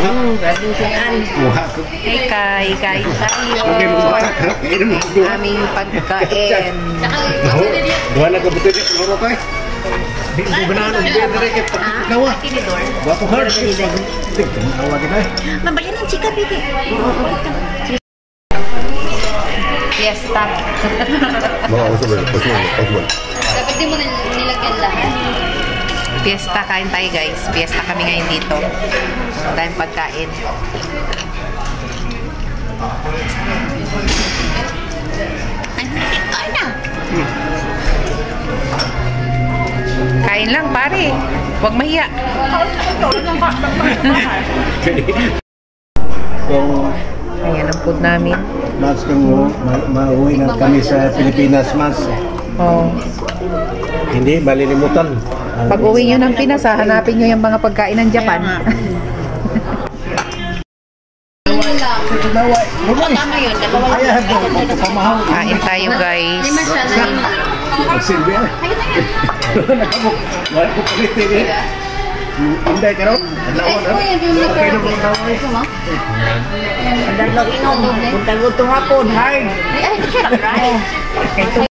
Graduation. Hey, kain tayo. Aming pagkain. Buwan na ka buti rin. Loro ka eh. Di ko ganahan ang biyad na rin. Pagkakawa. Bato hard. Awa din ay. Mabayan ang chika, Piki. Fiesta. Dapat di mo nilagyan lahat. Fiesta, kain tayo guys. Fiesta kami ngayon dito. Dahil pagkain. Kain na. Kain lang pare. Huwag mahiya. Ayan ang food namin. Mas kung mauwi na kami sa Pilipinas, mas. Oh. Hindi, malilimutan. Pag uwi nyo ng Pinas, hanapin nyo yung mga pagkain ng Japan. Tama yun. Kain tayo guys. Magsilbi ah. Nakamok. Wala ko palit eh. Inday ka raw. Okay na mga kaway. Ang dalawang inom. Punta ko ito hapon. Hard.